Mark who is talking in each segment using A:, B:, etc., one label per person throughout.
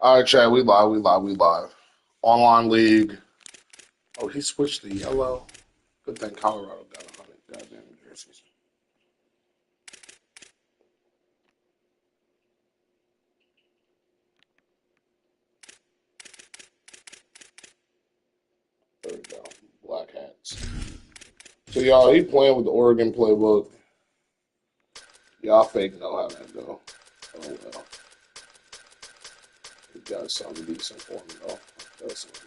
A: All right, Chad, we live. Online league. Oh, he switched to yellow. Good thing Colorado got 100 goddamn jerseys. There we go. Black hats. So, y'all, he playing with the Oregon playbook. Y'all fake know how that go. Oh, well. He got something decent for me, though. That's something.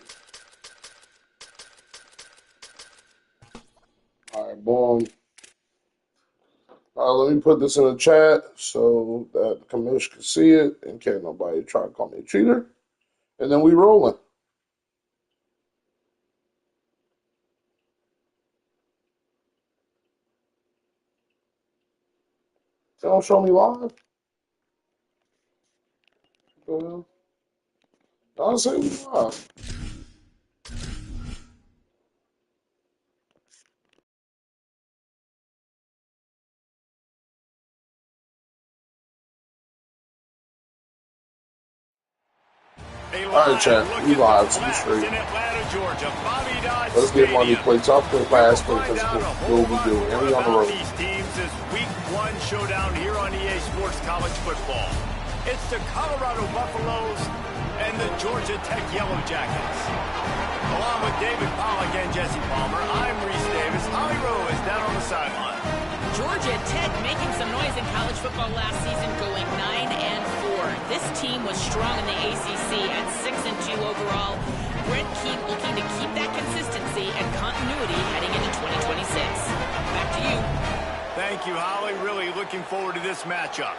A: All right, boom. Let me put this in the chat so that the commission can see it and can't nobody try to call me a cheater. And then we rolling. They don't show me live. I'll say we live. All right, chat. We live, so we straight. Let's get money plates off the fast play because we'll be doing. And we on the road.
B: These teams is Week 1 showdown here on EA Sports College Football. It's the Colorado Buffaloes and the Georgia Tech Yellow Jackets. Along with David Pollack and Jesse Palmer, I'm Reese Davis. Holly Rowe is down on the sideline.
C: Georgia Tech making some noise in college football last season, going 9-4. This team was strong in the ACC at 6-2 overall. Brent Keith looking to keep that consistency and continuity heading into 2026. Back to you.
B: Thank you, Holly. Really looking forward to this matchup.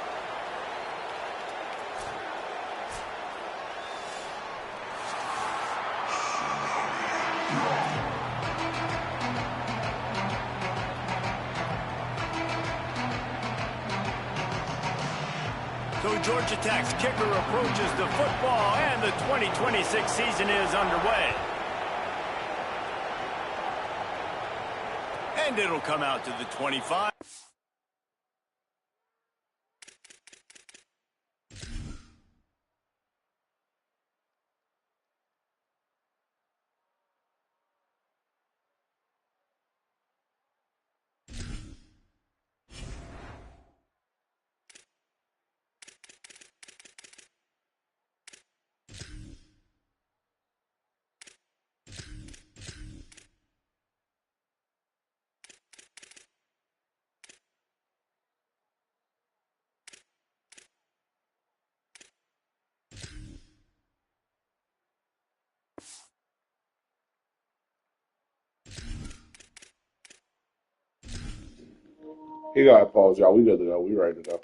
B: So Georgia Tech's kicker approaches the football, and the 2026 season is underway. And it'll come out to the 25.
A: He got to pause, y'all. We good to go. We ready to go.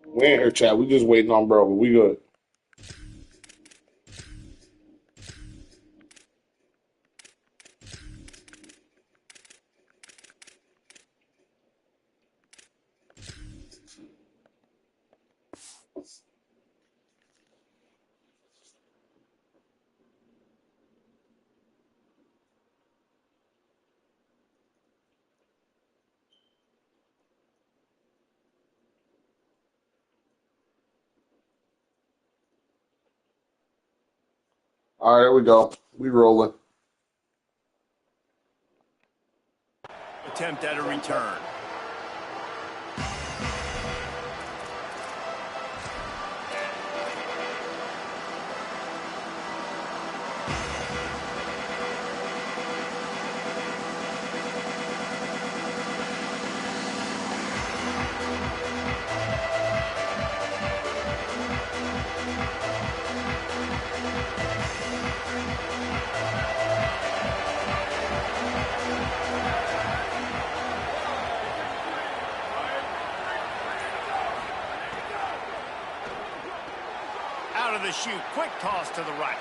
A: We ain't here, chat. We just waiting on bro, but we good. All right, there we go. We rolling.
B: Attempt at a return. the chute. Quick toss to the right.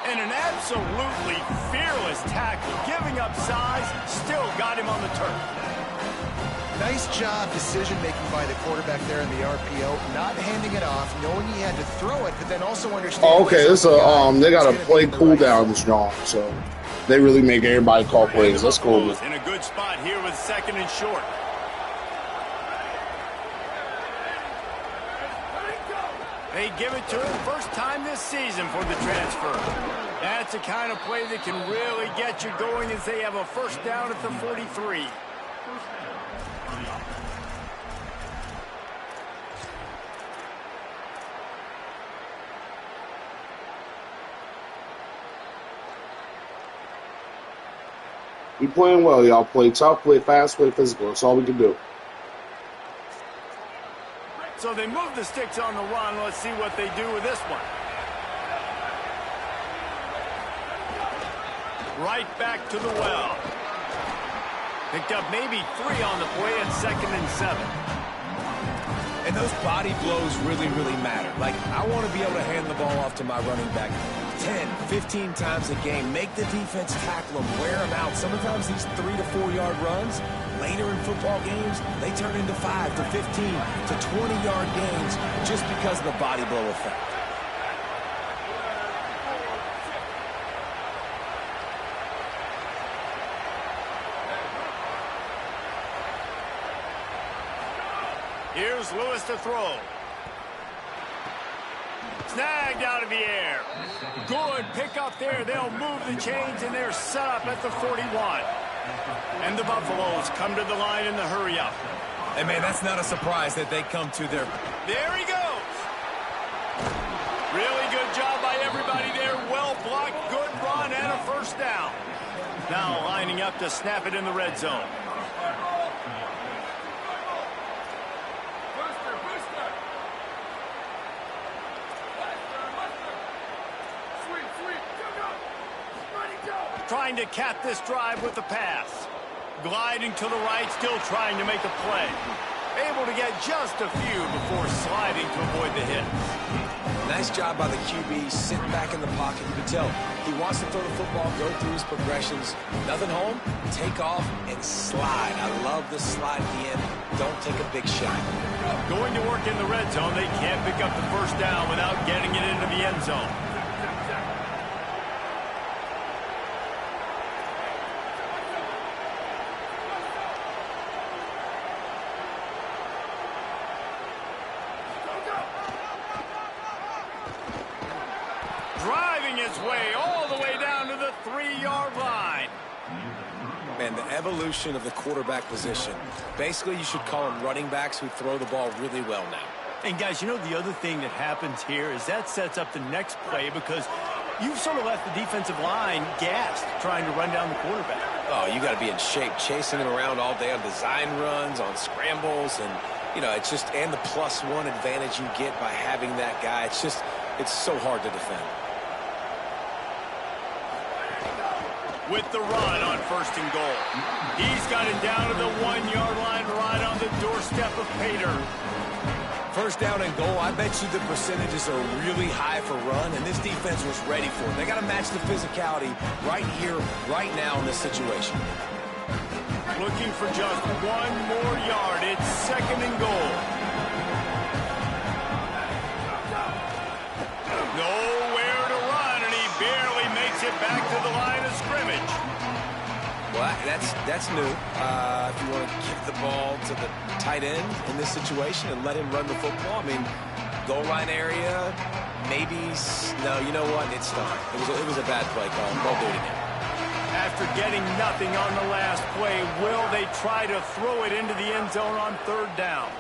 B: And an absolutely fearless tackle. Giving up size, still got him on the turf.
D: Nice job decision-making by the quarterback there in the RPO. Not handing it off, knowing he had to throw it, but then also understanding...
A: Oh, okay, this they got a play cooldown strong, so they really make everybody call plays. That's cool.
B: In a good spot here with 2nd and short. They give it to him first time this season for the transfer. That's the kind of play that can really get you going as they have a first down at the 43.
A: We playing well, y'all. Play tough, play fast, play physical. That's all we can do.
B: So they move the sticks on the run. Let's see what they do with this one. Right back to the well. Picked up maybe 3 on the play at 2nd and 7.
E: And those body blows really, really matter. Like, I want to be able to hand the ball off to my running back 10, 15 times a game. Make the defense tackle them, wear them out. Sometimes these 3 to 4 yard runs, later in football games, they turn into 5 to 15 to 20-yard gains just because of the body blow effect.
B: Here's Lewis to throw. Snagged out of the air. Good pick up there. They'll move the chains, and they're set up at the 41. And the Buffaloes come to the line in the hurry up.
E: And, man, that's not a surprise that they come to their...
B: There he goes. Really good job by everybody there. Well blocked, good run, and a first down. Now lining up to snap it in the red zone. Trying to cap this drive with the pass. Gliding to the right, still trying to make a play. Able to get just a few before sliding to avoid the hit.
E: Nice job by the QB, sitting back in the pocket. You can tell he wants to throw the football, go through his progressions. Nothing home, take off, and slide. I love the slide at the end. Don't take a big shot.
B: Going to work in the red zone. They can't pick up the first down without getting it into the end zone. Driving his way all the way down to the 3-yard line.
E: Man, the evolution of the quarterback position. Basically, you should call them running backs who throw the ball really well now.
B: And, guys, you know the other thing that happens here is that sets up the next play because you've sort of left the defensive line gassed trying to run down the quarterback.
E: Oh, you got to be in shape, chasing him around all day on design runs, on scrambles, and, you know, it's just, and the +1 advantage you get by having that guy. It's just, it's so hard to defend.
B: With the run on 1st and goal. He's got it down to the 1-yard line right on the doorstep of Pater.
E: 1st down and goal, I bet you the percentages are really high for run, and this defense was ready for it. They got to match the physicality right here, right now in this situation.
B: Looking for just 1 more yard. It's 2nd and goal. Nowhere to run, and he barely makes it back to the line of scrimmage.
E: Well, that's new. If you want to give the ball to the tight end in this situation and let him run the football, I mean, goal line area, maybe. No, you know what? It's not. It was a bad play call. Don't do it again.
B: After getting nothing on the last play, will they try to throw it into the end zone on 3rd down?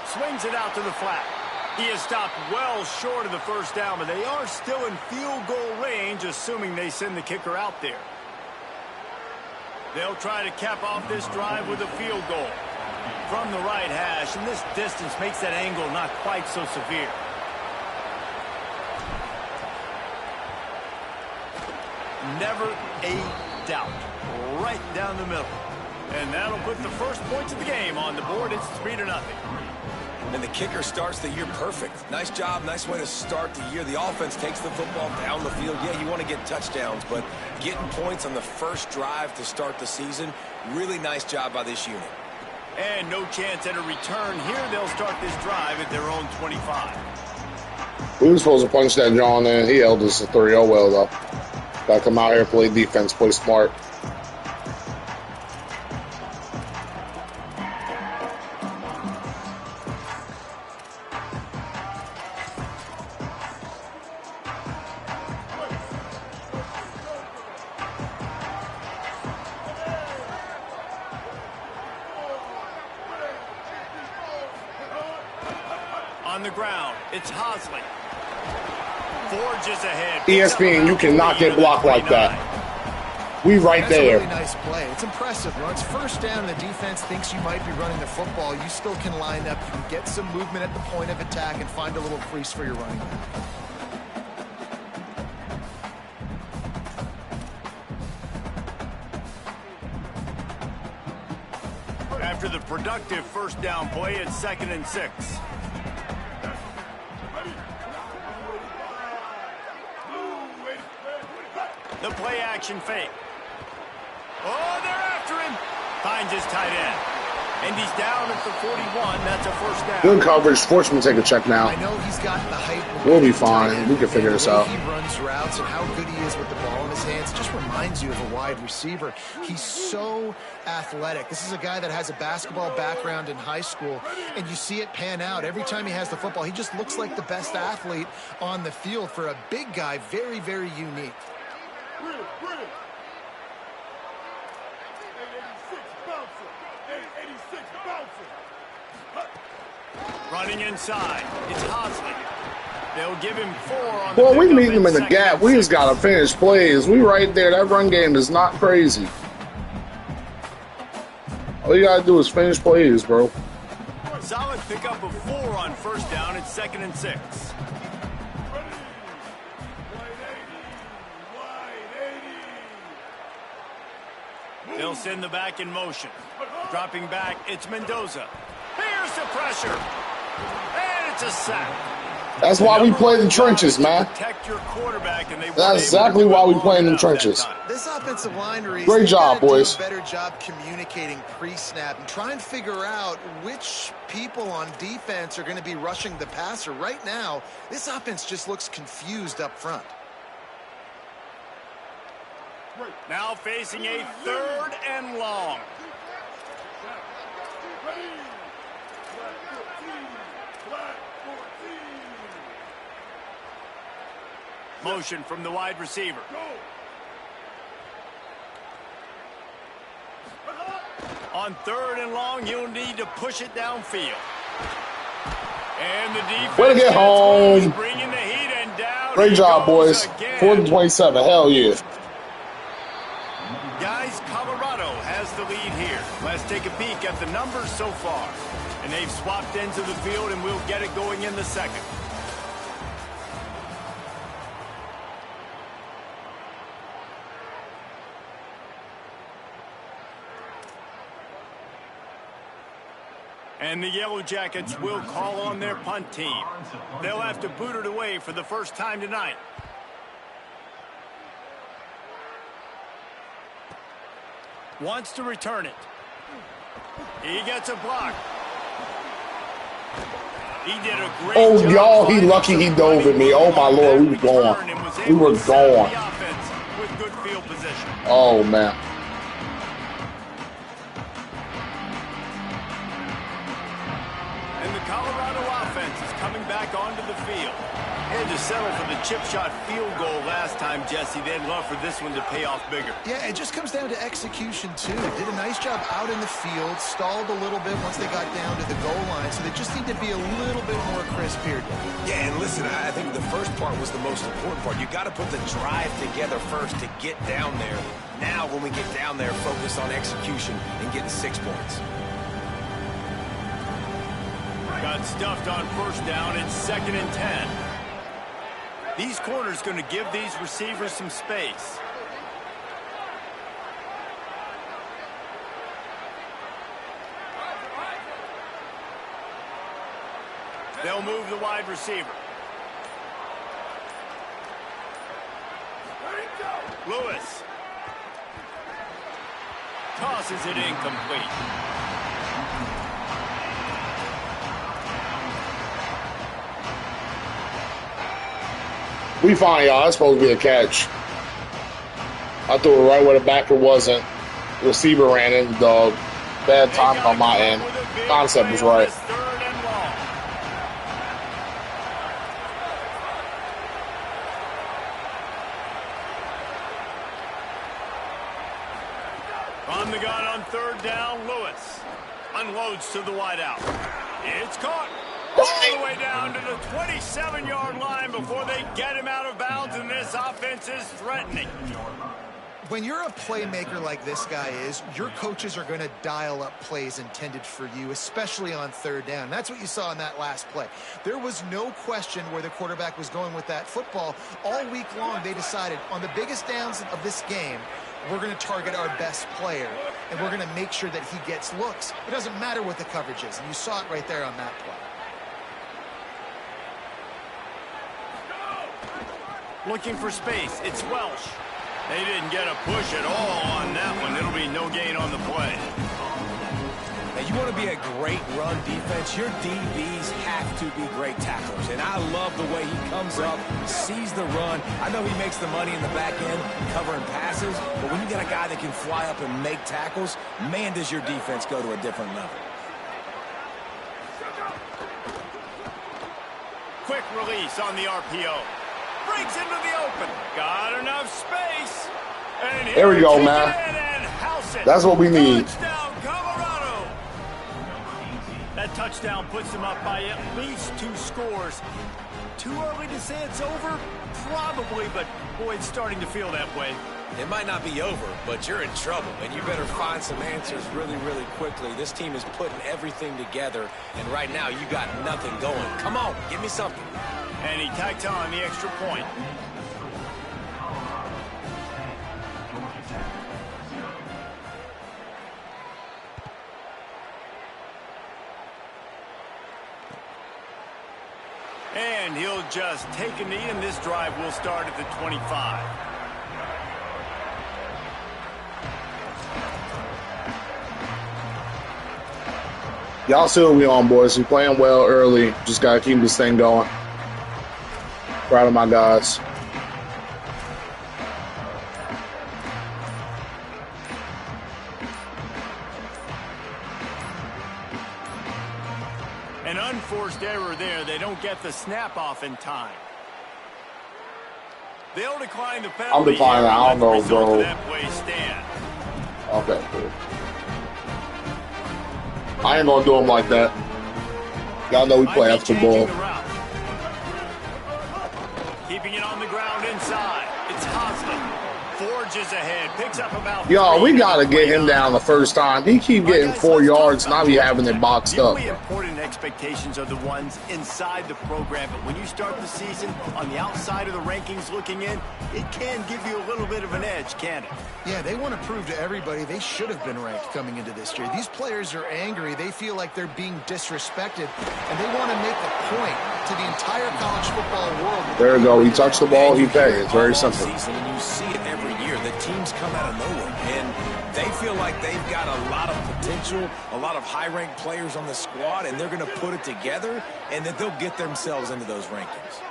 B: Swings it out to the flat. He is stopped well short of the first down, but they are still in field goal range, assuming they send the kicker out there. They'll try to cap off this drive with a field goal from the right hash, and this distance makes that angle not quite so severe. Never a doubt. Right down the middle. And that'll put the first points of the game on the board. It's 3-0.
E: And the kicker starts the year perfect. Nice job, nice way to start the year. The offense takes the football down the field. Yeah, you want to get touchdowns, but getting points on the first drive to start the season, really nice job by this unit.
B: And no chance at a return here. They'll start this drive at their own 25.
A: We were supposed to punch that John in. He held us to 3-0 well, though. Gotta come out here, play defense, play smart.
B: On the ground, it's Hosley. Forges ahead.
A: ESPN, you cannot get blocked like that. We right there.
D: That's a really nice play. It's impressive. When it's first down, the defense thinks you might be running the football. You still can line up, you can get some movement at the point of attack, and find a little crease for your running back.
B: After the productive first down play, it's 2nd and 6. The play action fake. Oh, they're after him. Finds his tight end. And he's down at the 41. That's a first down.
A: Good coverage. Sportsman take a check now.
D: I know he's got the height.
A: We'll be fine. We can figure this out.
D: He runs routes and how good he is with the ball in his hands. Just reminds you of a wide receiver. He's so athletic. This is a guy that has a basketball background in high school, and you see it pan out. Every time he has the football, he just looks like the best athlete on the field. For a big guy, very, very unique.
B: Running inside, it's Hosley. They'll give him 4 on
A: Well,
B: the
A: we
B: pickup
A: meet him in the
B: 2nd
A: gap.
B: and
A: We
B: 6.
A: just got to finish plays. We right there. That run game is not crazy. All you got to do is finish plays, bro.
B: Solid pickup of 4 on first down. It's 2nd and 6. They'll send the back in motion. Dropping back, it's Mendoza. Here's the pressure. And it's a sack.
A: That's why we play the trenches, man.
B: Protect your quarterback, and they
A: That's exactly why we play in the trenches.
D: This offensive line, Reese,
A: Great job, boys.
D: do a better job communicating pre-snap and try and figure out which people on defense are going to be rushing the passer. Right now, this offense just looks confused up front.
B: Now facing a 3rd and long. Motion from the wide receiver. On 3rd and long, you'll need to push it downfield. And the defense
A: Way to get home.
B: bringing the heat and down.
A: Great
B: he
A: job,
B: goes
A: boys.
B: again.
A: 4th and 27. Hell yeah.
B: Guys, Colorado has the lead here. Let's take a peek at the numbers so far. And they've swapped ends of the field, and we'll get it going in the 2nd. And the Yellow Jackets will call on their punt team. They'll have to boot it away for the first time tonight. Wants to return it. He gets a block. He did a great
A: Oh,
B: job.
A: y'all, he lucky he dove at me. Oh, my Lord, we were gone. We were gone.
B: With good field position.
A: Oh, man.
B: And the Colorado offense is coming back onto the field. Had to settle for the chip shot field goal last time, Jesse. They'd love for this one to pay off bigger.
D: Yeah, it just comes down to execution, too. Did a nice job out in the field, stalled a little bit once they got down to the goal line, so they just need to be a little bit more crisp here.
E: Yeah, and listen, I think the first part was the most important part. You got to put the drive together first to get down there. Now, when we get down there, focus on execution and getting 6 points.
B: Got stuffed on first down. It's 2nd and 10. These corners going to give these receivers some space. They'll move the wide receiver. Lewis tosses it incomplete.
A: We fine, y'all. That's supposed to be a catch. I threw it right where the backer wasn't. The receiver ran in the dog. Bad timing on my end. Concept was right.
B: On the gun on third down, Lewis unloads to the wideout. It's caught all the way down to the 27-yard line before they get him out of bounds, and this offense is threatening.
D: When you're a playmaker like this guy is, your coaches are going to dial up plays intended for you, especially on third down. That's what you saw in that last play. There was no question where the quarterback was going with that football. All week long, they decided on the biggest downs of this game, we're going to target our best player, and we're going to make sure that he gets looks. It doesn't matter what the coverage is, and you saw it right there on that play.
B: Looking for space. It's Welsh. They didn't get a push at all on that one. It'll be no gain on the play.
E: Now, you want to be a great run defense, your DBs have to be great tacklers. And I love the way he comes up, sees the run. I know he makes the money in the back end covering passes, but when you got a guy that can fly up and make tackles, man, does your defense go to a different level.
B: Quick release on the RPO. Breaks into the open. Got enough space. And
A: there we go, man. That's what we need.
B: Touchdown, Colorado. That touchdown puts them up by at least 2 scores. Too early to say it's over? Probably, but boy, it's starting to feel that way.
E: It might not be over, but you're in trouble, and you better find some answers really, really quickly. This team is putting everything together, and right now you got nothing going. Come on, give me something.
B: And he tacked on the extra point. And he'll just take a knee, and this drive will start at the 25.
A: Y'all see what we on, boys. We playing well early. Just got to keep this thing going. Proud of my guys.
B: An unforced error there. They don't get the snap off in time. They'll decline the penalty.
A: I'm declining. I don't know, bro.
B: That play stand.
A: Okay, cool. I ain't gonna do them like that. Y'all know we play after ball.
B: Keeping it on the ground inside. It's Hosley. Forges ahead. Picks up about
A: Yo, we gotta get him down the first time. He keep getting 4 yards, and I be having it boxed up.
B: The only important expectations are the ones inside the program, but when you start the season on the outside of the rankings looking in, it can give you a little bit of an edge, can it?
D: Yeah, they want to prove to everybody they should have been ranked coming into this year. These players are angry. They feel like they're being disrespected, and they want to make a point to the entire college football world.
A: There we go. He touched the ball, he paid. It's very simple.
E: And you see it every year. The teams come out of nowhere, and they feel like they've got a lot of potential, a lot of high-ranked players on the squad, and they're going to put it together, and that they'll get themselves into those rankings.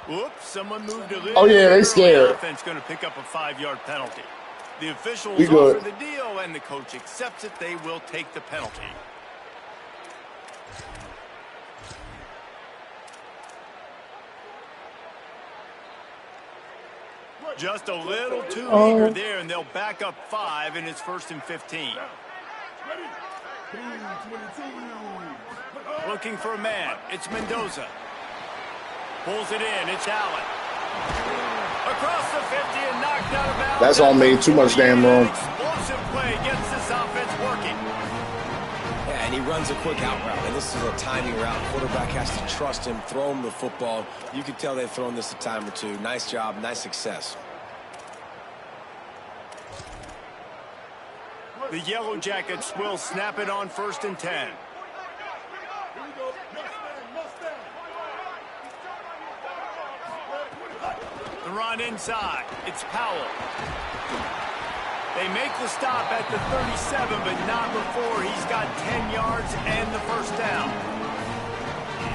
B: Whoops, someone moved a little.
A: Oh, yeah, they scared.
B: The offense going to pick up a 5-yard penalty. The officials offer the deal, and the coach accepts it. They will take the penalty. Just a little too eager there, and they'll back up 5, and it's 1st and 15. Looking for a man. It's Mendoza. Pulls it in. It's Allen. Across the 50 and knocked out of bounds.
A: That's all made too much damn room.
B: Explosive play gets this offense working.
E: Yeah, and and he runs a quick out route. And this is a timing route. Quarterback has to trust him, throw him the football. You can tell they've thrown this a time or two. Nice job, nice success.
B: The Yellow Jackets will snap it on 1st and 10. The run inside. It's Powell. They make the stop at the 37, but not before he's got 10 yards and the first down.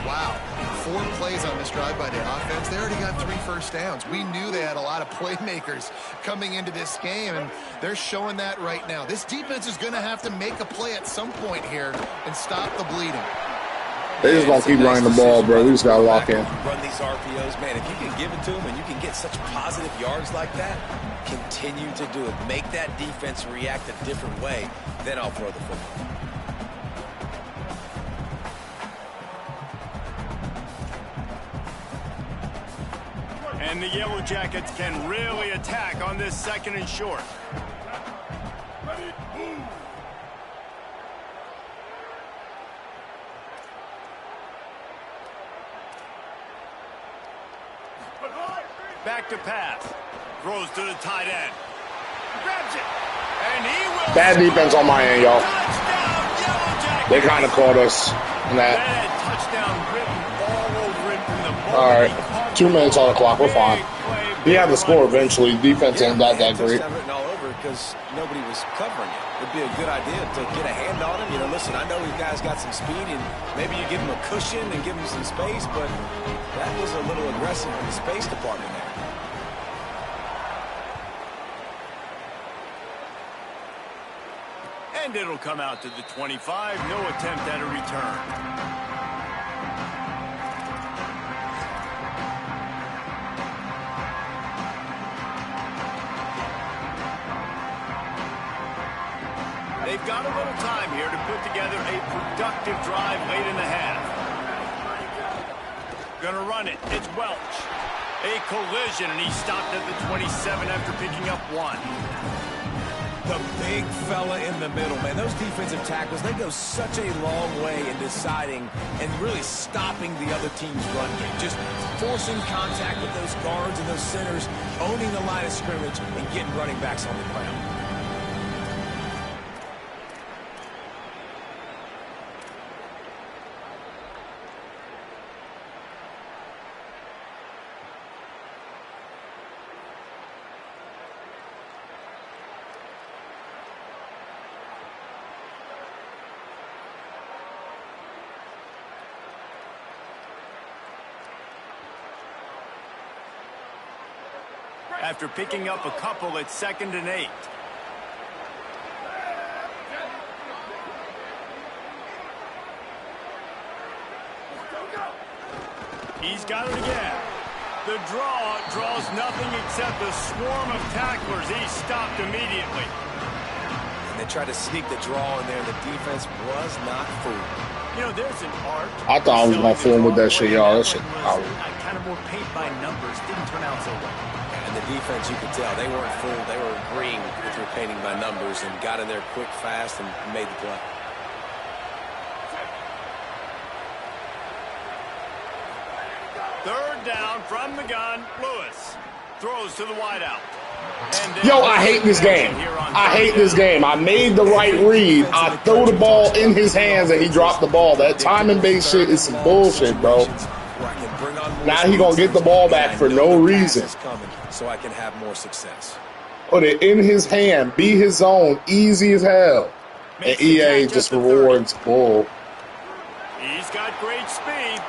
D: Wow. 4 plays on this drive by the offense. They already got 3 first downs. We knew they had a lot of playmakers coming into this game, and they're showing that right now. This defense is going to have to make a play at some point here and stop the bleeding.
A: They just gonna keep running the ball, bro. We just gotta lock in.
E: Run these RPOs, man. If you can give it to them and you can get such positive yards like that, continue to do it. Make that defense react a different way. Then I'll throw the football.
B: And the Yellow Jackets can really attack on this 2nd and short. Back to pass. Throws to the tight end. Grabs it. And he will.
A: Bad defense on my end, y'all.
B: Touchdown, Yellow Jackets.
A: They kind of caught us in that.
B: That touchdown written all over it from the moment.
A: All right. 2 minutes on the clock. We're fine. He had to score eventually. Defense ain't that great.
E: Written all over because nobody was covering it. It'd be a good idea to get a hand on him. You know, listen, I know these guys got some speed, and maybe you give him a cushion and give him some space, but that was a little aggressive in the space department there.
B: And it'll come out to the 25. No attempt at a return. They've got a little time here to put together a productive drive late in the half. Gonna run it. It's Welch. A collision, and he stopped at the 27 after picking up 1.
E: The big fella in the middle, man. Those defensive tackles, they go such a long way in deciding and really stopping the other team's run game. Just forcing contact with those guards and those centers, owning the line of scrimmage, and getting running backs on the ground.
B: After picking up a couple at 2nd and 8. He's got it again. The draw draws nothing except a swarm of tacklers. He's stopped immediately.
E: And they tried to sneak the draw in there, and the defense was not fooled.
B: You know, there's an art.
A: I thought I was gonna fool him with that shit, y'all. That shit.
B: Kind of more paint by numbers. Didn't turn out so well.
E: And the defense, you could tell, they weren't fooled. They were agreeing with your painting by numbers and got in there quick, fast, and made the play.
B: Third down from the gun. Lewis throws to the wideout.
A: Yo, I hate this game. I hate this game. I made the right read. I throw the ball in his hands and he dropped the ball. That timing-based shit is some bullshit, bro. Now he gonna get the ball back for no reason.
E: So I can have more success.
A: Put it in his hand, be his own, easy as hell. And EA just rewards bull.
B: He's got great speed.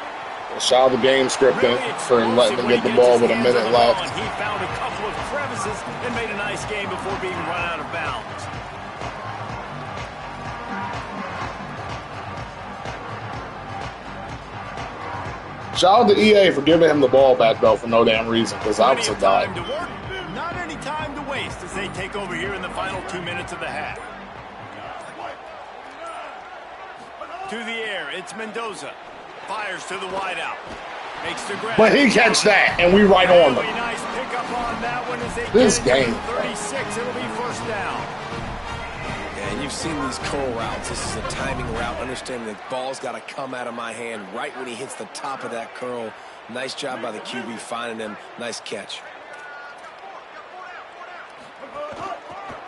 A: Shout out the game scripting for letting him get the ball with a minute left.
B: He found a couple of crevices and made a nice game before being run out of bounds.
A: Shout out to EA for giving him the ball back, though, for no damn reason, because I was a die.
B: Not any time to waste as they take over here in the final 2 minutes of the half. To the air, it's Mendoza. Fires to the wideout. Makes the grab.
A: But he catch that, and we right on them.
B: Nice pickup on that one as they
A: this game.
B: 36, it'll be first down.
E: Yeah, And you've seen these curl routes. This is a timing route, understanding the ball's got to come out of my hand right when he hits the top of that curl. Nice job by the QB finding him. Nice catch.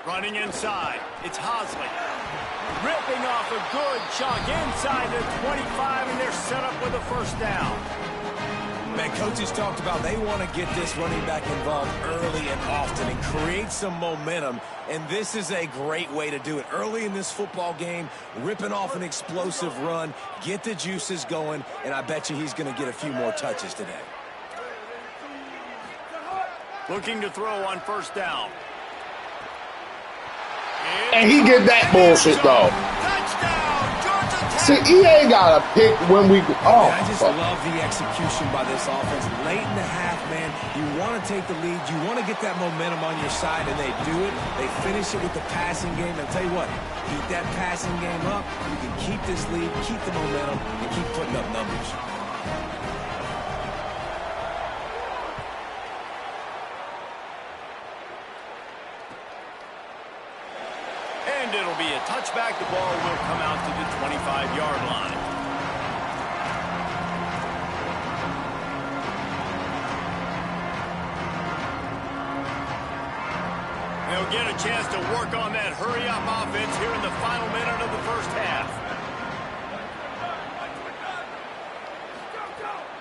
B: Running inside, it's Hosley. Ripping off a good chunk inside the 25, and they're set up with a first down.
E: Man, coaches talked about they want to get this running back involved early and often and create some momentum, and this is a great way to do it. Early in this football game, ripping off an explosive run, get the juices going, and I bet you he's going to get a few more touches today.
B: Looking to throw on first down.
A: And he get that bullshit, though.
B: Touchdown, Georgia Tech.
A: See, EA got to pick when we... Oh,
E: I just love the execution by this offense. Late in the half, man, you want to take the lead. You want to get that momentum on your side, and they do it. They finish it with the passing game. And I'll tell you what, keep that passing game up. You can keep this lead, keep the momentum, and keep putting up numbers.
B: And it'll be a touchback. The ball will come out to the 25-yard line. They'll get a chance to work on that hurry-up offense here in the final minute of the first half.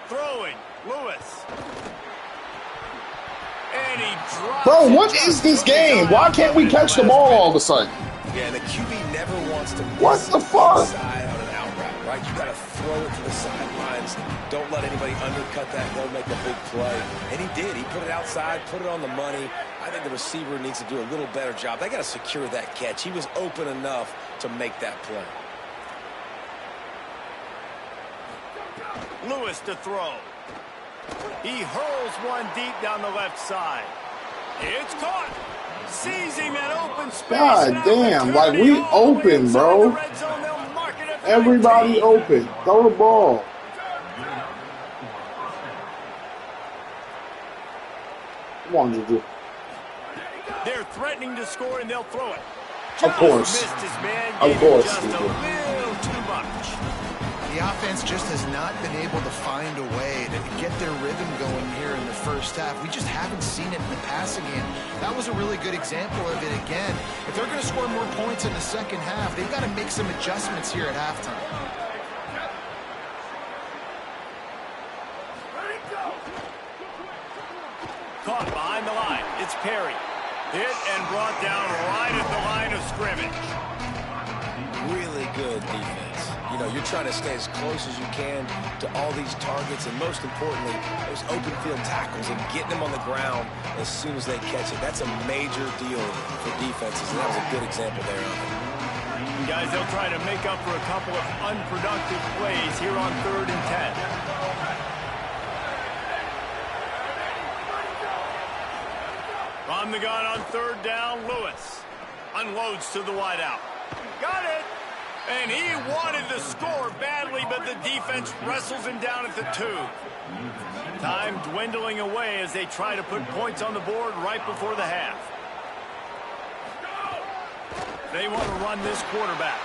B: Throwing, Lewis. And he drops.
A: bro, what is this game? Why can't we catch the ball all of a sudden?
E: Yeah, the QB never wants to
A: What
E: miss
A: the fuck?
E: inside on an out route, right? You got to throw it to the sidelines. Don't let anybody undercut that. Go make a big play. And he did. He put it outside, put it on the money. I think the receiver needs to do a little better job. They got to secure that catch. He was open enough to make that play.
B: Lewis to throw. He hurls one deep down the left side. It's caught. Sees him in open space.
A: God damn, like we open, bro. Everybody open. Throw the ball. Come on, Juju.
B: They're threatening to score, and they'll throw it.
A: Of course.
B: Missed his man.
A: Of course,
B: Just a
A: Juju.
B: little too much.
D: The offense just has not been able to find a way to get their rhythm going here in the first half. We just haven't seen it in the passing game. That was a really good example of it again. If they're going to score more points in the second half, they've got to make some adjustments here at halftime.
B: Caught behind the line. It's Perry. Hit and brought down right at the line of scrimmage.
E: Really good defense. You know, you're trying to stay as close as you can to all these targets, and most importantly, those open field tackles and getting them on the ground as soon as they catch it. That's a major deal for defenses, and that was a good example there of it.
B: And guys, they'll try to make up for a couple of unproductive plays here on 3rd and 10. On the gun on 3rd down, Lewis unloads to the wideout. Got it. And he wanted to score badly, but the defense wrestles him down at the 2. Time dwindling away as they try to put points on the board right before the half. They want to run this quarterback.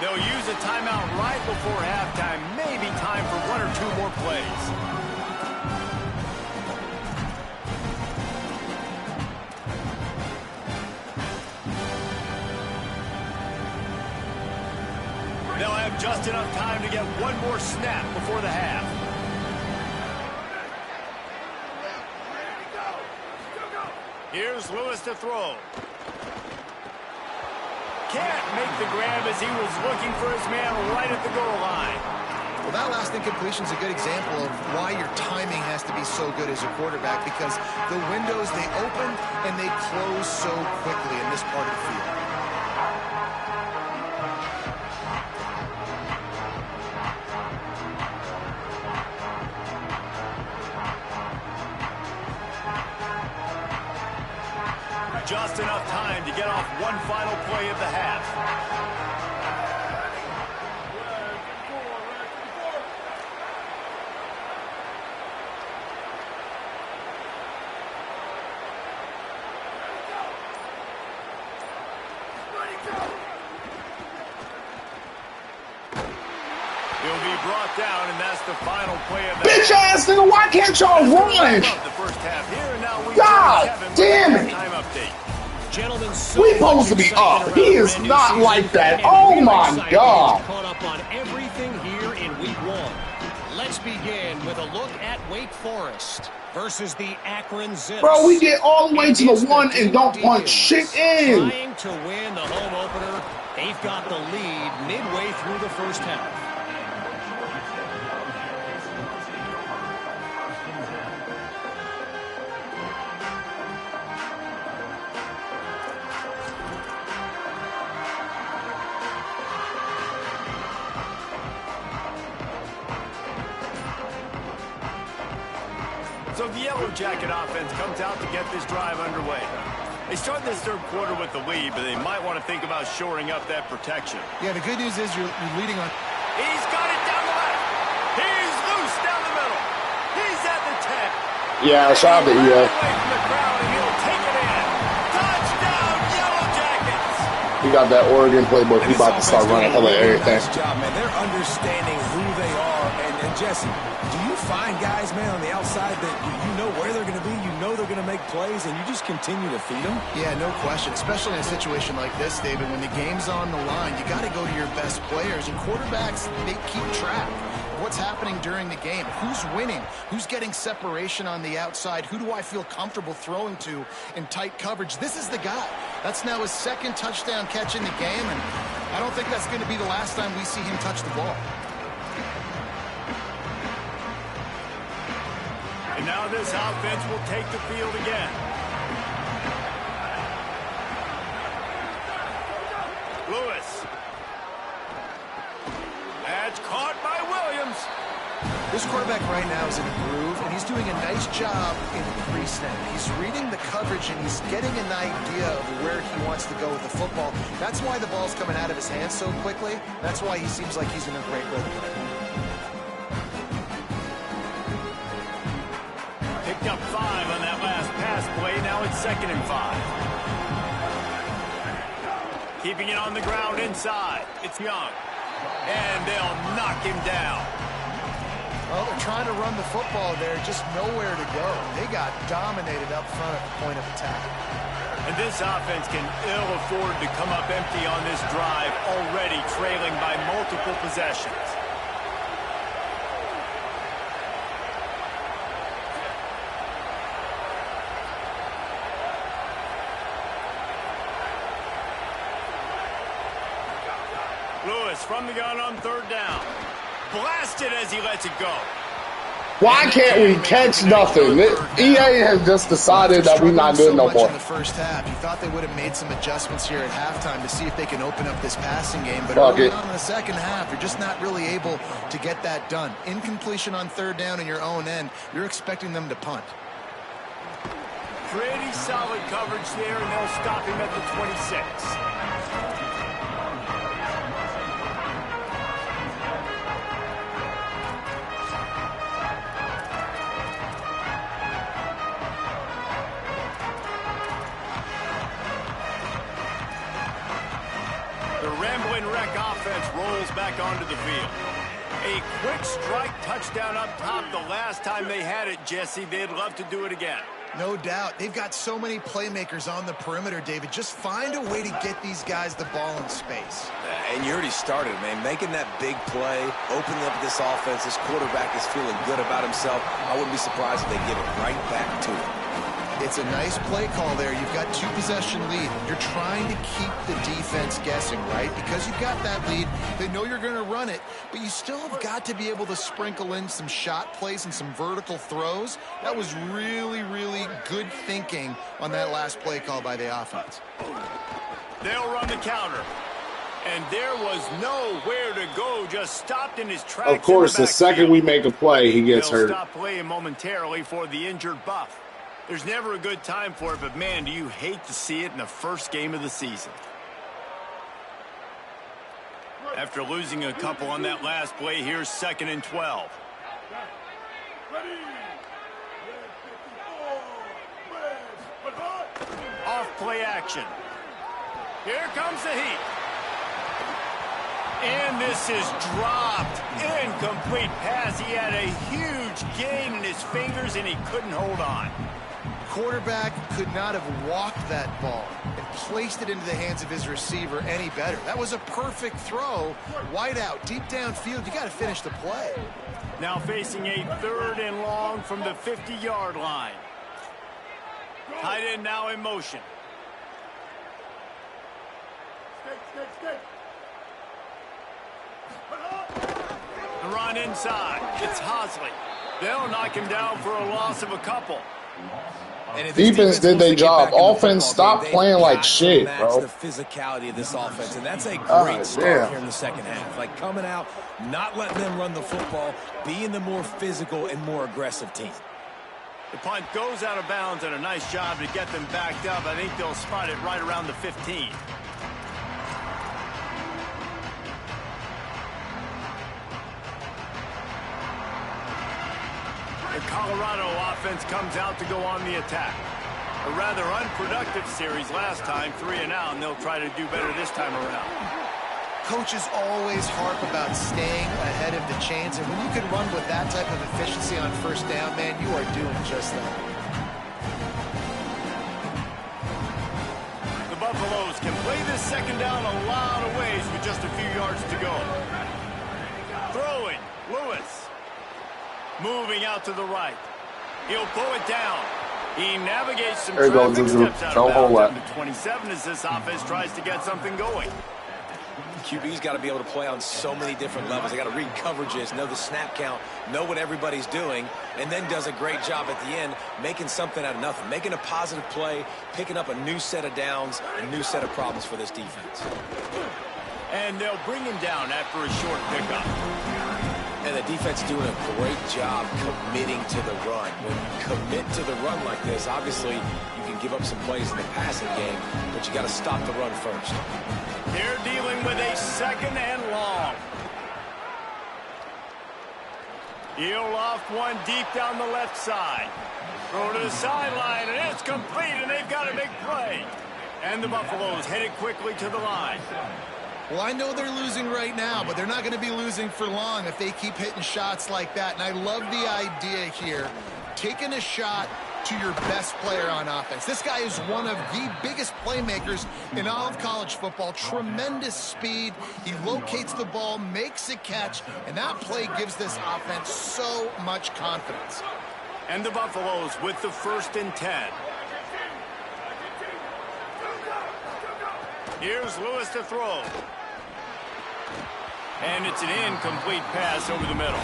B: They'll use a timeout right before halftime. Maybe time for 1 or 2 more plays. They'll have just enough time to get 1 more snap before the half. Here's Lewis to throw. Can't make the grab as he was looking for his man right at the goal line.
D: Well, that last incompletion is a good example of why your timing has to be so good as a quarterback, because the windows, they open and they close so quickly in this part of the field.
B: Just enough time to get off one final play of the half. brought down, and that's the final play of the
A: Bitch ass nigga, why can't y'all run?
B: The first half here, and now we
A: God
B: Kevin
A: damn it.
B: time update.
E: Gentlemen, so
A: We supposed to be up. He is not like that. Oh my God.
F: Caught up on everything here in week 1. Let's begin with a look at Wake Forest versus the Akron Zips.
A: Bro, we get all the way to the 1 and don't punch shit in.
F: Trying to win the home opener. They've got the lead midway through the first half.
B: So the Yellow Jacket offense comes out to get this drive underway. They start this third quarter with the lead, but they might want to think about shoring up that protection.
D: Yeah, the good news is you're leading on.
B: He's got it down the left. He's loose down the middle. He's at the 10.
A: Yeah, shout out to
B: Away
A: EA.
B: from the crowd, and he'll take it in. Touchdown, Yellow Jackets.
A: He got that Oregon playbook. He about to start running hella everything.
E: Nice job, man. They're understanding who they are. And Jesse, do you find guys, man, on the outside that you know where they're going to be, you know they're going to make plays, and you just continue to feed them?
D: Yeah, no question, especially in a situation like this, David, when the game's on the line, you got to go to your best players, and quarterbacks, they keep track of what's happening during the game. Who's winning? Who's getting separation on the outside? Who do I feel comfortable throwing to in tight coverage? This is the guy. That's now his second touchdown catch in the game, and I don't think that's going to be the last time we see him touch the ball.
B: And now this offense will take the field again. Lewis. That's caught by Williams.
D: This quarterback right now is in a groove, and he's doing a nice job in pre-snap. He's reading the coverage, and he's getting an idea of where he wants to go with the football. That's why the ball's coming out of his hands so quickly. That's why he seems like he's in a great rhythm.
B: Picked up 5 on that last pass play. Now it's 2nd and 5. Keeping it on the ground inside. It's Young. And they'll knock him down.
D: Well, they're trying to run the football there, just nowhere to go. They got dominated up front at the point of attack.
B: And this offense can ill afford to come up empty on this drive, already trailing by multiple possessions. Lewis from the gun on 3rd down. Blasted as he lets it go.
A: Why can't we catch nothing? EA has just decided that we're not good no more.
D: In the first half, you thought they would have made some adjustments here at halftime to see if they can open up this passing game. But early on in the second half, you're just not really able to get that done. Incompletion on 3rd down in your own end, you're expecting them to punt.
B: Pretty solid coverage there, and they'll stop him at the 26. Rolls back onto the field. A quick strike touchdown up top the last time they had it, Jesse. They'd love to do it again.
D: No doubt. They've got so many playmakers on the perimeter, David. Just find a way to get these guys the ball in space.
E: And you already started, man. Making that big play, opening up this offense. This quarterback is feeling good about himself. I wouldn't be surprised if they give it right back to him.
D: It's a nice play call there. You've got 2-possession lead. You're trying to keep the defense guessing, right? Because you've got that lead, they know you're going to run it, but you still have got to be able to sprinkle in some shot plays and some vertical throws. That was really, really good thinking on that last play call by the offense.
B: They'll run the counter. And there was nowhere to go, just stopped in his tracks.
A: Of course, the second we make a play, he gets hurt.
B: They'll stop playing momentarily for the injured Buff. There's never a good time for it, but man, do you hate to see it in the first game of the season. After losing a couple on that last play, here's 2nd and 12. Off play action. Here comes the heat. And this is dropped. Incomplete pass. He had a huge gain in his fingers, and he couldn't hold on.
D: Quarterback could not have walked that ball and placed it into the hands of his receiver any better. That was a perfect throw. Wide out, deep downfield. You got to finish the play.
B: Now facing a 3rd and long from the 50-yard line. Tight end now in motion. The run inside. It's Hosley. They'll knock him down for a loss of a couple.
A: Defense did their job. Offense stopped playing like shit, bro.
E: The physicality of this offense, and that's a great start here in the second half. Like coming out, not letting them run the football, being the more physical and more aggressive team.
B: The punt goes out of bounds, and a nice job to get them backed up. I think they'll spot it right around the 15. The Colorado offense comes out to go on the attack. A rather unproductive series last time, 3 and out, and they'll try to do better this time around.
D: Coaches always harp about staying ahead of the chains, and when you can run with that type of efficiency on first down, man, you are doing just that.
B: The Buffaloes can play this second down a lot of ways with just a few yards to go. Throwing, Lewis. Moving out to the right. He'll pull it down. He navigates some traffic, steps out of bounds to 27 as this offense tries to get something going.
E: QB's got to be able to play on so many different levels. They got to read coverages, know the snap count, know what everybody's doing, and then does a great job at the end making something out of nothing, making a positive play, picking up a new set of downs, a new set of problems for this defense.
B: And they'll bring him down after a short pickup.
E: And the defense doing a great job committing to the run. When you commit to the run like this, obviously you can give up some plays in the passing game, but you got to stop the run first.
B: They're dealing with a 2nd and long. He'll loft one deep down the left side. Throw to the sideline, and it's complete, and they've got a big play. And the Buffaloes headed quickly to the line.
D: Well, I know they're losing right now, but they're not going to be losing for long if they keep hitting shots like that. And I love the idea here, taking a shot to your best player on offense. This guy is one of the biggest playmakers in all of college football. Tremendous speed. He locates the ball, makes a catch, and that play gives this offense so much confidence.
B: And the Buffaloes with the 1st and 10. Here's Lewis to throw. And it's an incomplete pass over the middle.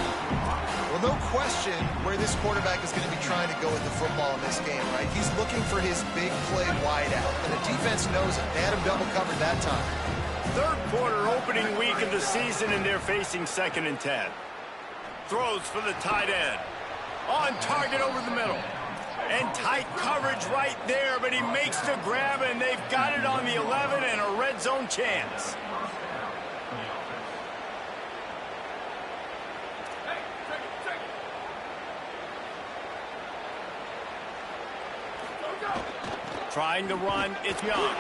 D: Well, no question where this quarterback is going to be trying to go with the football in this game, right? He's looking for his big play wide out, and the defense knows it. They had him double covered that time.
B: 3rd quarter opening week of the season, and they're facing 2nd and 10. Throws for the tight end. On target over the middle. And tight coverage right there, but he makes the grab, and they've got it on the 11 and a red zone chance. Trying to run, it's Young.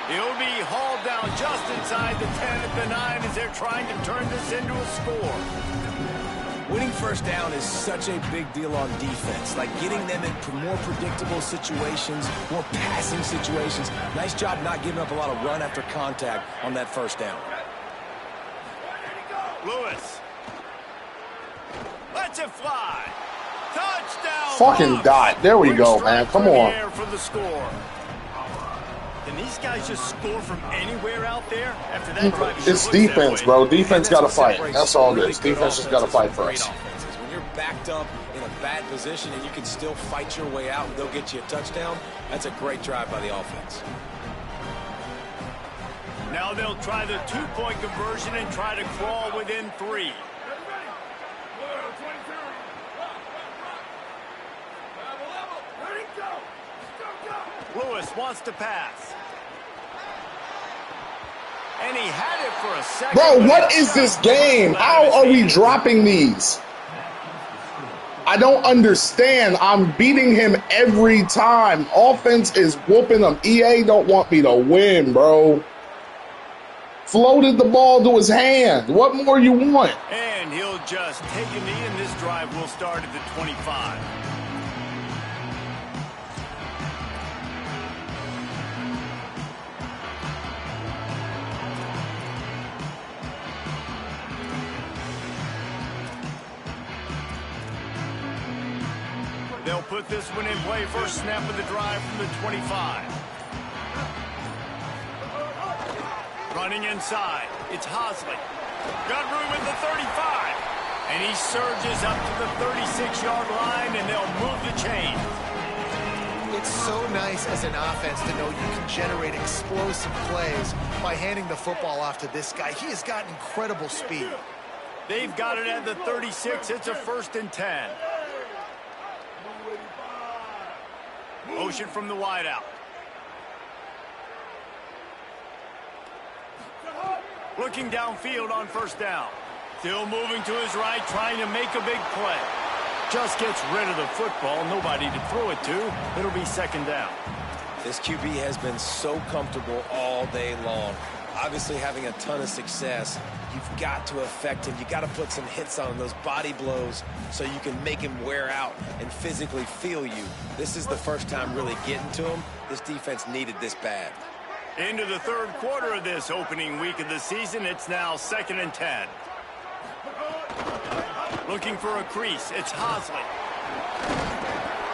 B: He'll be hauled down just inside the 10 at the 9 as they're trying to turn this into a score.
E: Winning first down is such a big deal on defense, like getting them in more predictable situations, more passing situations. Nice job not giving up a lot of run after contact on that first down.
B: Lewis. Lets it fly. Touchdown.
A: Fucking dot. There we go, man. Come on.
B: For the score. Can these guys just score from anywhere out there? After that drive,
A: it's defense, bro. Defense got to fight. That's all it is. Defense just got to fight for us.
E: When you're backed up in a bad position and you can still fight your way out and they'll get you a touchdown, that's a great drive by the offense.
B: Now they'll try the 2-point conversion and try to crawl within 3. Lewis wants to pass. And he had it for a second.
A: Bro, what is this game? How are we dropping these? I don't understand. I'm beating him every time. Offense is whooping them. EA don't want me to win, bro. floated the ball to his hand. What more you want?
B: And he'll just take a knee, and this drive will start at the 25. They'll put this one in play. First snap of the drive from the 25. Running inside, it's Hosley. Got room at the 35. And he surges up to the 36-yard line, and they'll move the chain.
D: It's so nice as an offense to know you can generate explosive plays by handing the football off to this guy. He has got incredible speed.
B: They've got it at the 36. It's a 1st and 10. Motion from the wideout. Looking downfield on 1st down. Still moving to his right, trying to make a big play. Just gets rid of the football. Nobody to throw it to. It'll be 2nd down.
E: This QB has been so comfortable all day long. Obviously having a ton of success. You've got to affect him. You've got to put some hits on him, those body blows, so you can make him wear out and physically feel you. This is the first time really getting to him. This defense needed this bad.
B: Into the 3rd quarter of this opening week of the season. It's now 2nd and 10. Looking for a crease. It's Hosley.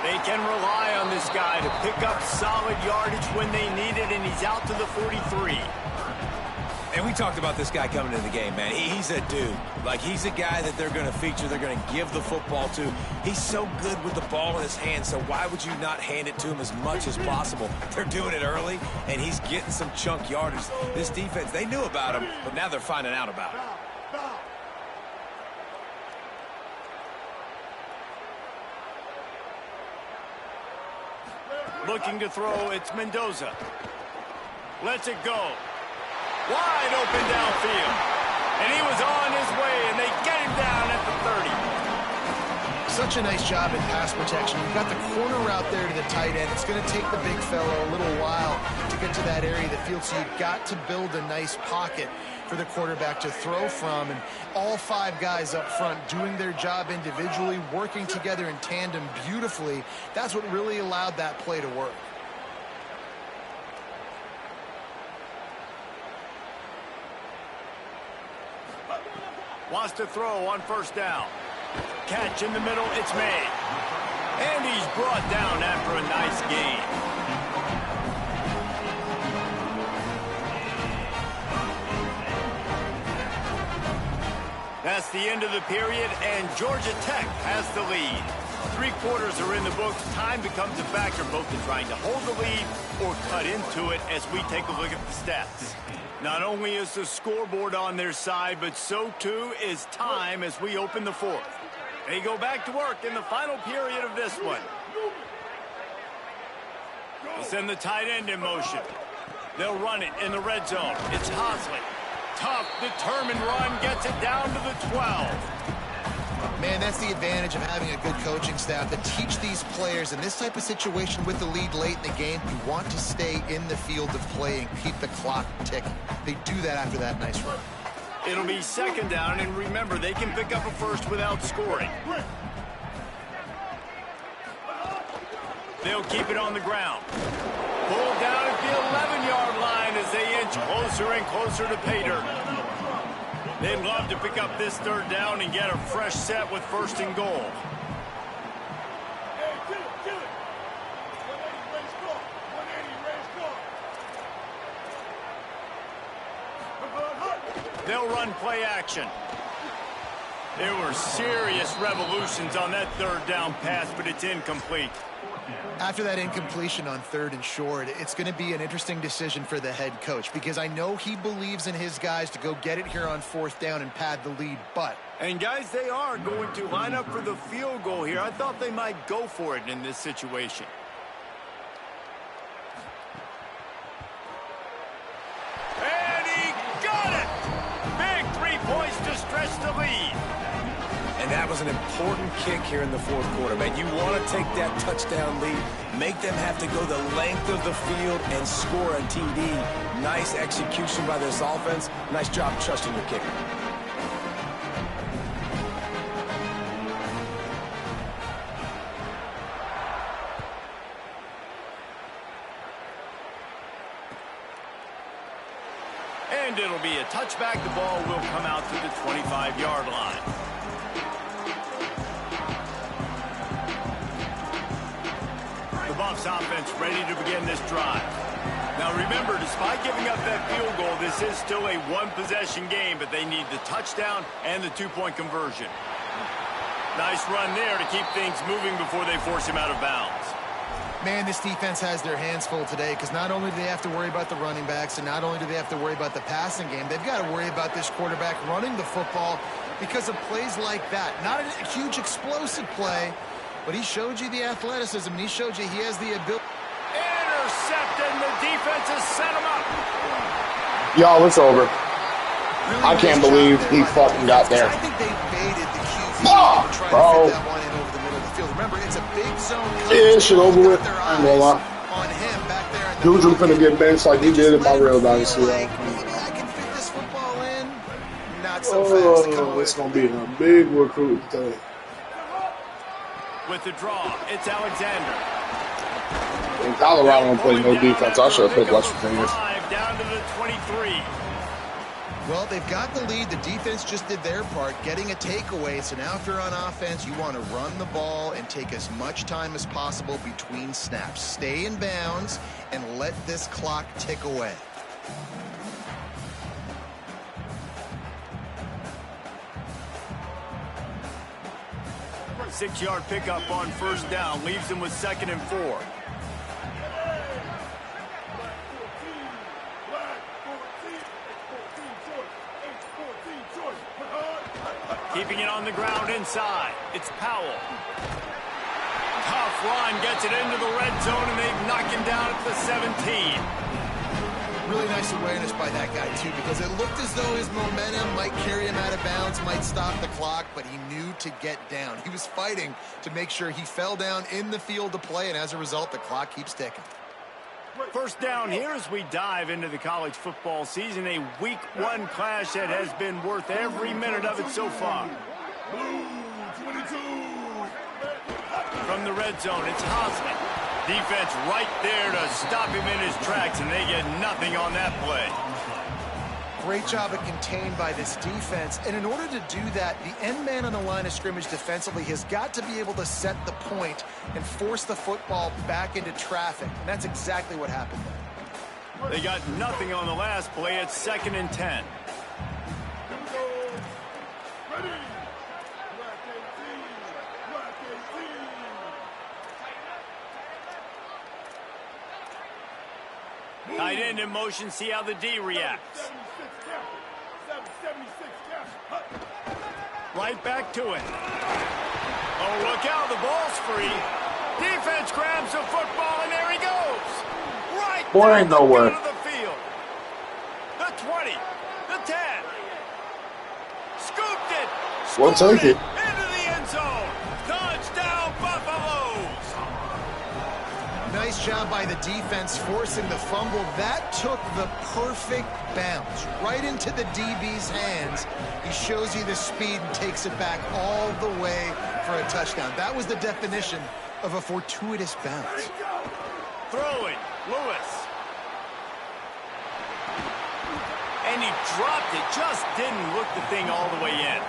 B: They can rely on this guy to pick up solid yardage when they need it, and he's out to the 43.
E: And we talked about this guy coming into the game, man. He's a dude. Like, he's a guy that they're going to feature, they're going to give the football to. He's so good with the ball in his hands, so why would you not hand it to him as much as possible? They're doing it early, and he's getting some chunk yardage. This defense, they knew about him, but now they're finding out about him.
B: Looking to throw, it's Mendoza. Lets it go. Wide open downfield. And he was on his way, and they get him down at the 30.
D: Such a nice job in pass protection. You've got the corner route there to the tight end. It's going to take the big fellow a little while to get to that area of the field, so you've got to build a nice pocket for the quarterback to throw from. And all 5 guys up front doing their job individually, working together in tandem beautifully. That's what really allowed that play to work.
B: Wants to throw on 1st down. Catch in the middle, it's made. And he's brought down after a nice gain. That's the end of the period, and Georgia Tech has the lead. 3 quarters are in the books. Time becomes a factor both in trying to hold the lead or cut into it as we take a look at the stats. Not only is the scoreboard on their side, but so too is time as we open the 4th. They go back to work in the final period of this one. They'll send the tight end in motion. They'll run it in the red zone. It's Hosley. Tough, determined run, gets it down to the 12.
D: Man, that's the advantage of having a good coaching staff that teach these players in this type of situation with the lead late in the game. You want to stay in the field of play and keep the clock ticking. They do that after that nice run.
B: It'll be 2nd down, and remember, they can pick up a first without scoring. They'll keep it on the ground. Pulled down at the 11-yard line as they inch closer and closer to pay dirt. They'd love to pick up this 3rd down and get a fresh set with 1st and goal. They'll run play action. There were serious revolutions on that 3rd down pass, but it's incomplete.
D: After that incompletion on 3rd and short, it's going to be an interesting decision for the head coach, because I know he believes in his guys to go get it here on 4th down and pad the lead, but...
B: And guys, they are going to line up for the field goal here. I thought they might go for it in this situation. And he got it! Big 3 points to stretch the lead.
E: And that was was an important kick here in the fourth quarter, man. You want to take that touchdown lead, make them have to go the length of the field and score a TD. Nice execution by this offense. Nice job trusting your kicker.
B: And it'll be a touchback. The ball will come out to the 25-yard line. The Buffs offense ready to begin this drive. Now remember, despite giving up that field goal, this is still a one-possession game, but they need the touchdown and the two-point conversion. Nice run there to keep things moving before they force him out of bounds.
D: Man, this defense has their hands full today because not only do they have to worry about the running backs and not only do they have to worry about the passing game, they've got to worry about this quarterback running the football because of plays like that. Not a huge explosive play, but he showed you the athleticism and he showed you he has the ability.
B: Intercepted, and the defense has set him up.
A: Y'all, it's over.
D: Really
A: I can't believe he fucking got there.
D: I think they baited the QB to try to fit that one in over the middle of the field. Remember, it's a big zone.
A: Yeah, shit over with.
D: I'm
A: gonna lie.
D: On him back there.
A: Juju finna get benched like he did in my real dynasty.
D: Like, maybe I can fit this football in. Not so fast.
A: Oh, it's gonna be a big recruit thing.
B: With the draw, it's Alexander.
A: In Colorado don't play no defense. I should have picked West Virginia.
B: Down to the 23.
D: Well, they've got the lead. The defense just did their part, getting a takeaway. So now if you're on offense, you want to run the ball and take as much time as possible between snaps. Stay in bounds and let this clock tick away.
B: A 6-yard pickup on first down leaves them with 2nd and 4. Keeping it on the ground inside. It's Powell. Tough run, gets it into the red zone, and they knock him down at the 17.
D: Really nice awareness by that guy, too, because it looked as though his momentum might carry him out of bounds, might stop the clock, but he knew to get down. He was fighting to make sure he fell down in the field to play, and as a result, the clock keeps ticking.
B: First down here as we dive into the college football season. A week 1 clash that has been worth every minute of it so far. From the red zone, it's Hosman. Defense right there to stop him in his tracks, and they get nothing on that play.
D: Great job of contained by this defense. And in order to do that, the end man on the line of scrimmage defensively has got to be able to set the point and force the football back into traffic. And that's exactly what happened there.
B: They got nothing on the last play. It's 2nd and 10. Tight end in motion. See how the D reacts. Right back to it. Oh, look out. The ball's free. Defense grabs the football, and there he goes. Right
A: Boy, ain't nowhere.
B: to the field. The 20. The 10. Scooped it.
A: We'll take it.
B: Into the end zone. Touchdown, Buffaloes.
D: Nice job by the defense forcing the fumble. That took the perfect bounce right into the DB's hands. He shows you the speed and takes it back all the way for a touchdown. That was the definition of a fortuitous bounce.
B: Throwing, Lewis. And he dropped it. Just didn't look the thing all the way in.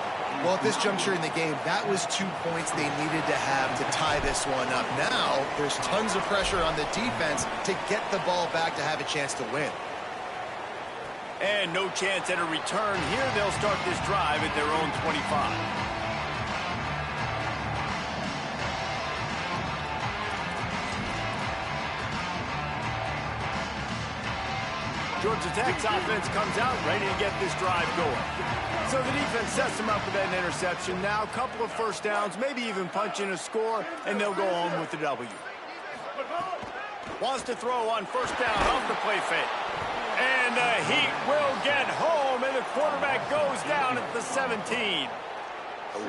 D: Well, at this juncture in the game, that was 2 points they needed to have to tie this one up. Now, there's tons of pressure on the defense to get the ball back to have a chance to win.
B: And no chance at a return. Here they'll start this drive at their own 25. Georgia Tech's offense comes out ready to get this drive going. So the defense sets them up with that interception. Now a couple of first downs, maybe even punch in a score, and they'll go home with the W. Wants to throw on first down off the play fake. And the Heat will get home, and the quarterback goes down at the 17.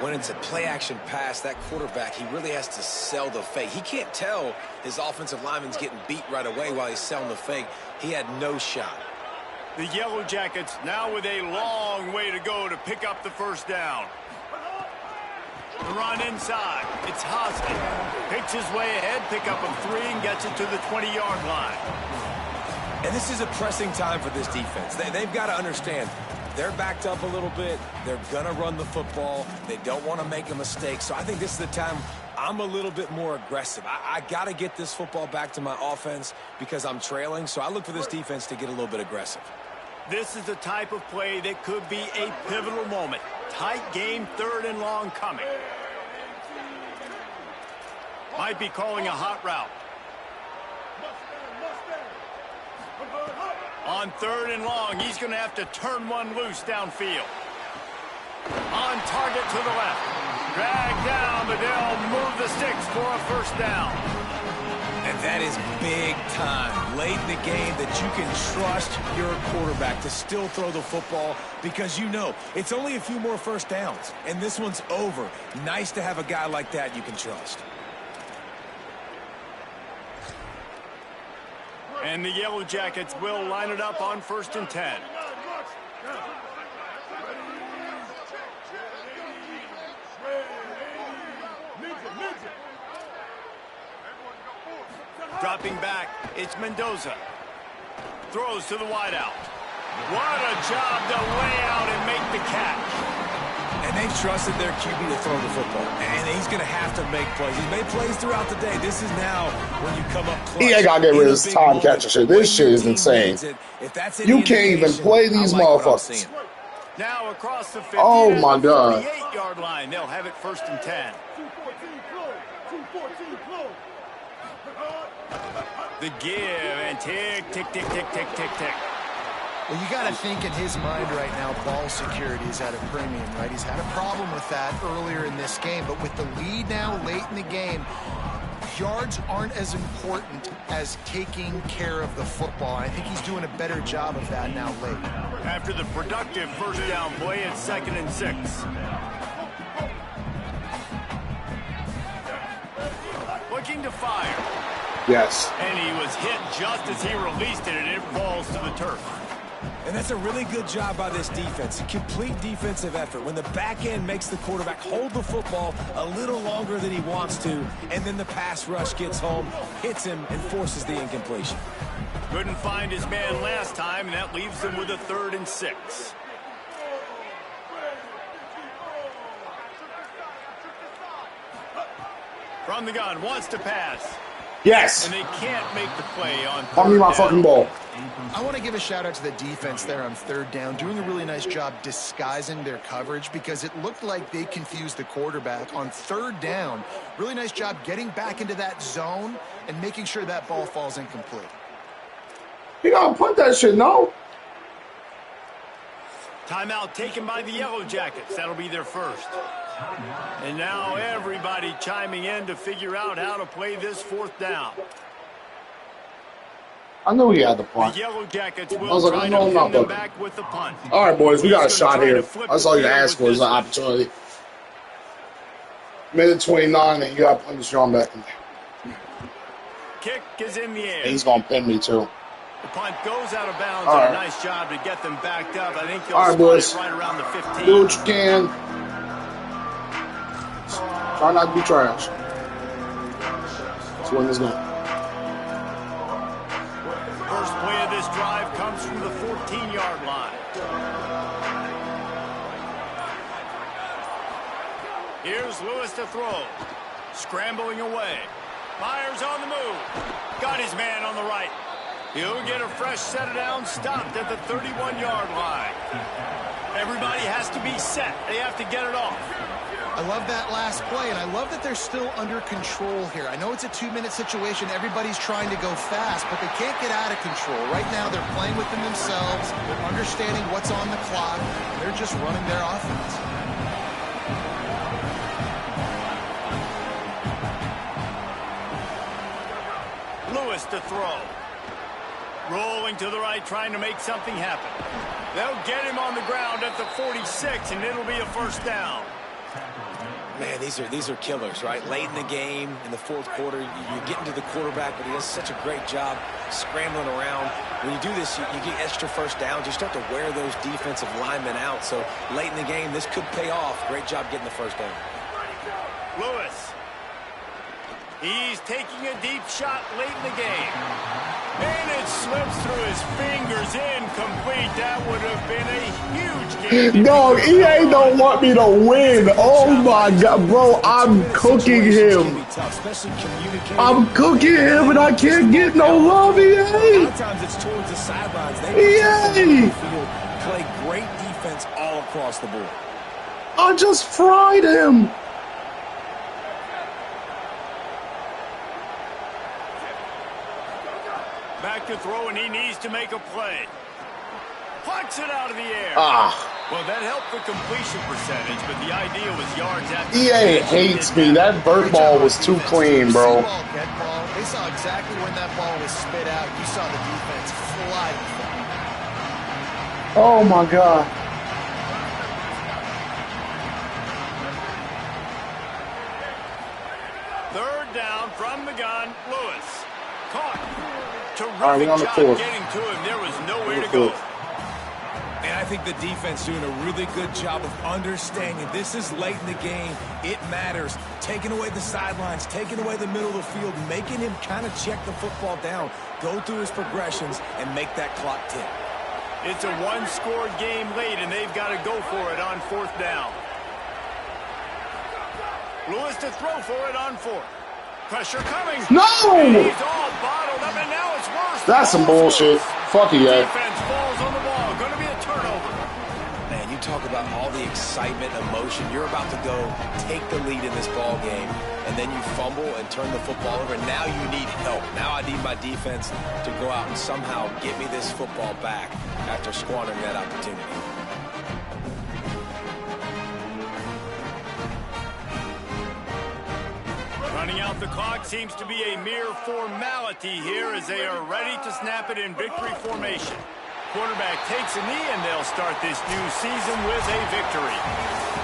E: When it's a play-action pass, that quarterback, he really has to sell the fake. He can't tell his offensive lineman's getting beat right away while he's selling the fake. He had no shot.
B: The Yellow Jackets now with a long way to go to pick up the first down. The run inside. It's Hoskin. Picks his way ahead, pick up a 3, and gets it to the 20-yard line.
E: And this is a pressing time for this defense. They've got to understand, they're backed up a little bit. They're going to run the football. They don't want to make a mistake. So I think this is the time I'm a little bit more aggressive. I got to get this football back to my offense because I'm trailing. So I look for this defense to get a little bit aggressive.
B: This is the type of play that could be a pivotal moment. Tight game, 3rd and long coming. Might be calling a hot route. On 3rd and long, he's going to have to turn one loose downfield. On target to the left. Drag down, but they'll move the sticks for a first down.
E: And that is big time. Late in the game that you can trust your quarterback to still throw the football because you know it's only a few more first downs. And this one's over. Nice to have a guy like that you can trust.
B: And the Yellow Jackets will line it up on 1st and 10. Dropping back, it's Mendoza. Throws to the wideout. What a job to lay out and make the catch.
E: And they've trusted their QB to throw the football. And he's going to have to make plays. He's made plays throughout the day. This is now when you come up clutch.
A: He ain't got to get rid of this time catcher shit. This shit is insane. You can't even play these motherfuckers.
B: Now across the 50.
A: Oh, my God.
B: 48-yard line. They'll have it 1st and 10. The give and tick, tick, tick, tick, tick, tick, tick.
D: Well, you got to think in his mind right now, ball security is at a premium, right? He's had a problem with that earlier in this game, but with the lead now late in the game, yards aren't as important as taking care of the football. I think he's doing a better job of that now late.
B: After the productive first down play, it's 2nd and 6. Looking to fire.
A: Yes.
B: And he was hit just as he released it, and it falls to the turf.
E: And that's a really good job by this defense. A complete defensive effort. When the back end makes the quarterback hold the football a little longer than he wants to, and then the pass rush gets home, hits him, and forces the incompletion.
B: Couldn't find his man last time, and that leaves him with a 3rd and 6. From the gun, wants to pass.
A: Yes.
B: And they can't make the play on 3rd
A: Give me my fucking ball.
D: I want to give a shout out to the defense there on 3rd down, doing a really nice job disguising their coverage because it looked like they confused the quarterback on 3rd down. Really nice job getting back into that zone and making sure that ball falls incomplete.
A: You gotta punt that shit, no?
B: Timeout taken by the Yellow Jackets. That'll be their first. And now everybody chiming in to figure out how to play this 4th down.
A: I knew he had the punt.
B: The Yellow Jackets will
A: I was like,
B: try
A: I know
B: to
A: I'm not
B: pin them
A: bugging.
B: back with the punt.
A: All right, boys, we got a
B: He's
A: shot
B: gonna
A: here.
B: try to flip
A: That's all you
B: the
A: can ask
B: field
A: for is
B: with
A: an
B: this
A: opportunity. Minute 29, and you got to put this on back in there.
B: Kick is in the air.
A: And he's going to pin me, too.
B: The punt goes out of bounds.
A: All right.
B: A nice job to get them backed up. I think they'll
A: All right,
B: spot
A: boys.
B: it right around the 15.
A: Do what you can. Try not to be trash. Let's win this game.
B: First play of this drive comes from the 14-yard line. Here's Lewis to throw. Scrambling away. Myers on the move. Got his man on the right. He'll get a fresh set of downs, stopped at the 31-yard line. Everybody has to be set. They have to get it off.
D: I love that last play, and I love that they're still under control here. I know it's a 2-minute situation. Everybody's trying to go fast, but they can't get out of control. Right now, they're playing within themselves. They're understanding what's on the clock. They're just running their offense.
B: Lewis to throw. Rolling to the right, trying to make something happen. They'll get him on the ground at the 46, and it'll be a first down.
E: Man, these are killers, right? Late in the game, in the fourth quarter, you're getting to the quarterback, but he does such a great job scrambling around. When you do this, you get extra first downs. You start to wear those defensive linemen out. So late in the game, this could pay off. Great job getting the first down.
B: Lewis. He's taking a deep shot late in the game. And it slips through his fingers, incomplete. That would have been a huge game.
A: No, EA don't want me to win. Oh my God, bro, I'm cooking him. I'm cooking him and I can't get no love, EA.
E: A lot of times it's towards the sidelines. They play great defense all across the board.
A: I just fried him.
B: Back to throw, and he needs to make a play. Plucks it out of the air. Well, that helped the completion percentage, but the idea was yards after.
A: EA hates me. That vert ball was too clean, bro.
D: They saw exactly when that ball was spit out. You saw the defense fly.
A: Oh my God.
B: Third down from the gun. Lewis caught.
A: All right,
B: Terrific
A: on the
B: job
A: fourth.
B: getting to him. There was nowhere to go.
E: And I think the defense doing a really good job of understanding this is late in the game. It matters. Taking away the sidelines, taking away the middle of the field, making him kind of check the football down, go through his progressions, and make that clock tick.
B: It's a one-score game late, and they've got to go for it on fourth down. Lewis to throw for it on fourth. Pressure coming.
A: No!
B: And he's all bottled up, and now it's worse.
A: That's some bullshit. Fuck you, EA.
B: Defense falls on the ball. Going to be a turnover.
E: Man, you talk about all the excitement, emotion. You're about to go take the lead in this ball game, and then you fumble and turn the football over. Now you need help. Now I need my defense to go out and somehow get me this football back after squandering that opportunity.
B: Running out the clock seems to be a mere formality here as they are ready to snap it in victory formation. Quarterback takes a knee, and they'll start this new season with a victory.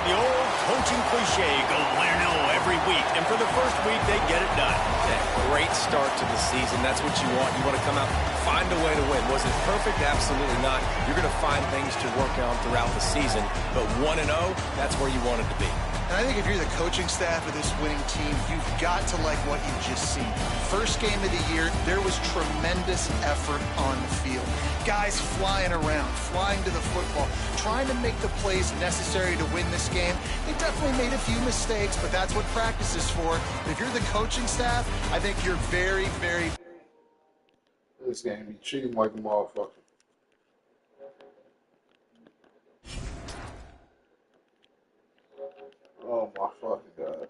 B: The old coaching cliche, go 1-0 every week, and for the first week, they get it done.
E: Yeah, great start to the season. That's what you want. You want to come out, find a way to win. Was it perfect? Absolutely not. You're going to find things to work on throughout the season, but 1-0, that's where you want it to be.
D: And I think if you're the coaching staff of this winning team, you've got to like what you've just seen. First game of the year, there was tremendous effort on the field. Guys flying around, flying to the football, trying to make the plays necessary to win this game. They definitely made a few mistakes, but that's what practice is for. But if you're the coaching staff, I think you're very, very...
A: This game, you treat him like a motherfucker. Oh my fucking God.